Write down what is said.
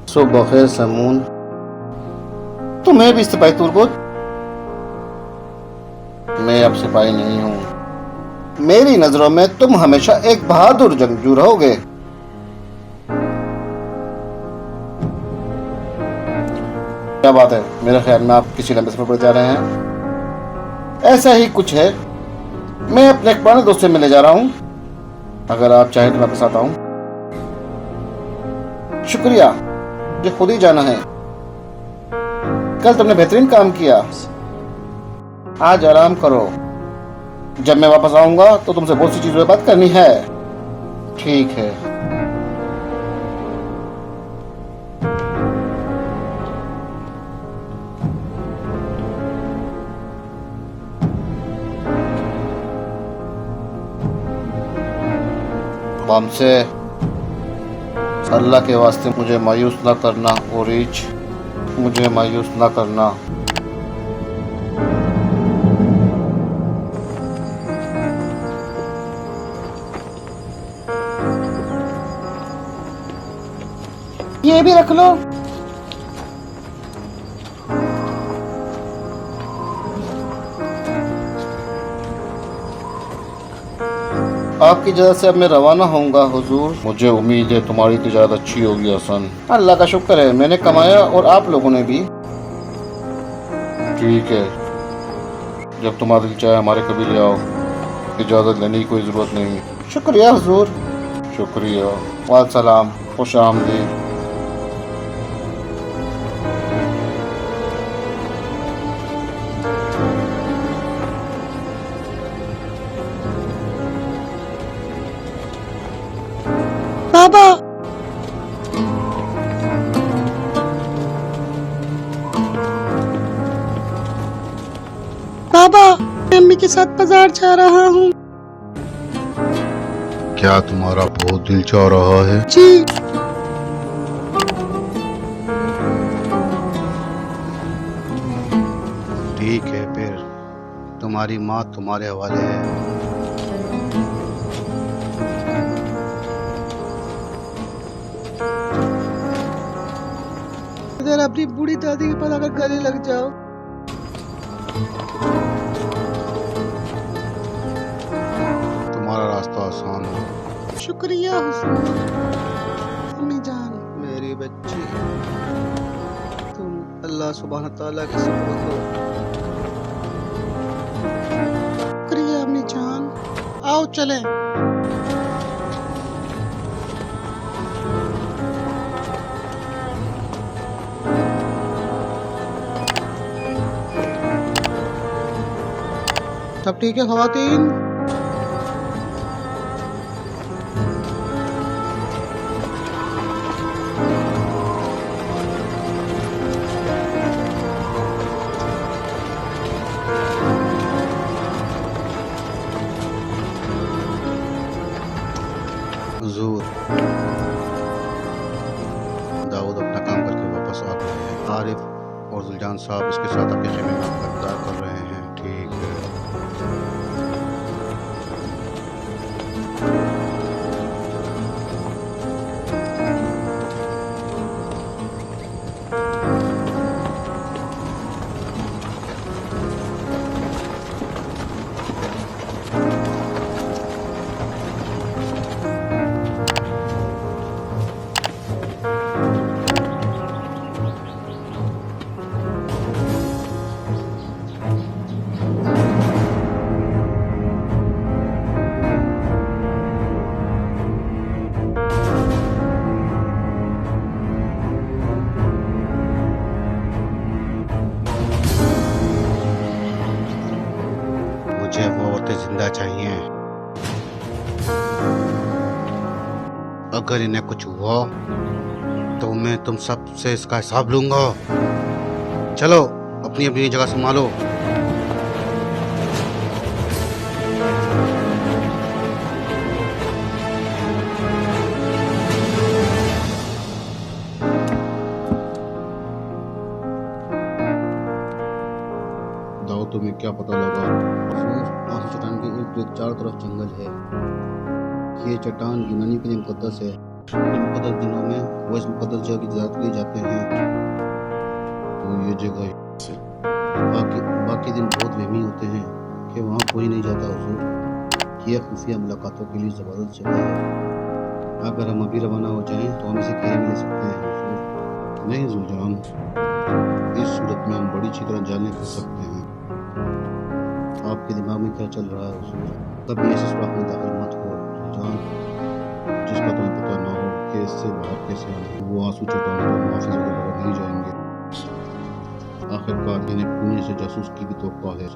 सुबह बखैर समून, तुम्हें भी सिपाही तुर्गुत। मैं अब सिपाही नहीं हूं। मेरी नजरों में तुम हमेशा एक बहादुर जंगजू रहोगे। क्या बात है, मेरे ख्याल में आप किसी लंबे सफर पर जा रहे हैं। ऐसा ही कुछ है। मैं अपने एक पुराने दोस्त से मिलने जा रहा हूं। अगर आप चाहें तो वापस आता हूं। शुक्रिया, मुझे खुद ही जाना है। कल तुमने बेहतरीन काम किया। आज आराम करो। जब मैं वापस आऊंगा तो तुमसे बहुत सी चीजों पर बात करनी है। ठीक है। से अल्लाह के वास्ते मुझे मायूस ना करना ओरिच, मुझे मायूस ना करना। ये भी रख लो। आपकी इजाज़त से अब मैं रवाना होऊंगा हुजूर। मुझे उम्मीद है तुम्हारी तिजारत अच्छी होगी हसन। अल्लाह का शुक्र है, मैंने कमाया और आप लोगों ने भी। ठीक है, जब तुम्हारा दिल चाहे हमारे कभी ले आओ। इजाज़त लेने की कोई ज़रूरत नहीं। शुक्रिया हुजूर। शुक्रिया। वाल सलाम, खुश आमदीद। बाबा, बाबा, मैं अम्मी के साथ बाजार जा रहा हूँ। क्या तुम्हारा बहुत दिल चाह रहा है? जी। ठीक है, फिर तुम्हारी माँ तुम्हारे हवाले है। इधर अपनी बूढ़ी दादी के पास अगर गले लग जाओ। तुम्हारा रास्ता आसान हो। शुक्रिया हुजूर। अम्मी जान, मेरी बच्ची, तुम अल्लाह सुब्हान तआला के शुक्र करो। शुक्रिया अम्मी जान। आओ चलें। सब ठीक है ख़वातीन? हुजूर, दाऊद अपना काम करके वापस आ गए हैं। आरिफ और जुलजान साहब इसके साथ आपके खेमे में आपका इंतजार कर रहे हैं। ठीक है। मुझे वो औरतें जिंदा चाहिए। अगर इन्हें कुछ हुआ तो मैं तुम सब से इसका हिसाब लूंगा। चलो अपनी अपनी जगह संभालो। दाओ तुम्हें क्या पता लगा? आंसू चट्टान के इर्द गिर्द चारों तरफ जंगल है। ये चट्टान यूनानी के लिए मुकद्दस है। इन मुकद्दस दिनों में वो इस मुकद्दस जगह की ज़ियारत के लिए जाते हैं। तो ये जगह बाकी बाकी दिन बहुत वहमी होते हैं कि वहाँ कोई नहीं जाता हुजूर। ये खुफिया मुलाकातों के लिए ज़बरदस्त जगह है। अगर हम अभी रवाना हो जाएं तो हम इसे घेरे में ले सकते हैं हुजूर। नहीं जुलजान, इस सूरत में हम बड़ी अच्छी तरह जाने कर सकते हैं। आपके दिमाग में क्या चल रहा है हुजूर? कभी ऐसे सुराख में दाखिल मत हो जुलजान जिसका तुम्हें पता ना हो कि इससे बाहर कैसे आना। वो आंसू चट्टान पर मुआफ़िज़ के बगैर नहीं जाएंगे। आखिरकार इन्हें पुणे से जासूस की भी तौक़ा है।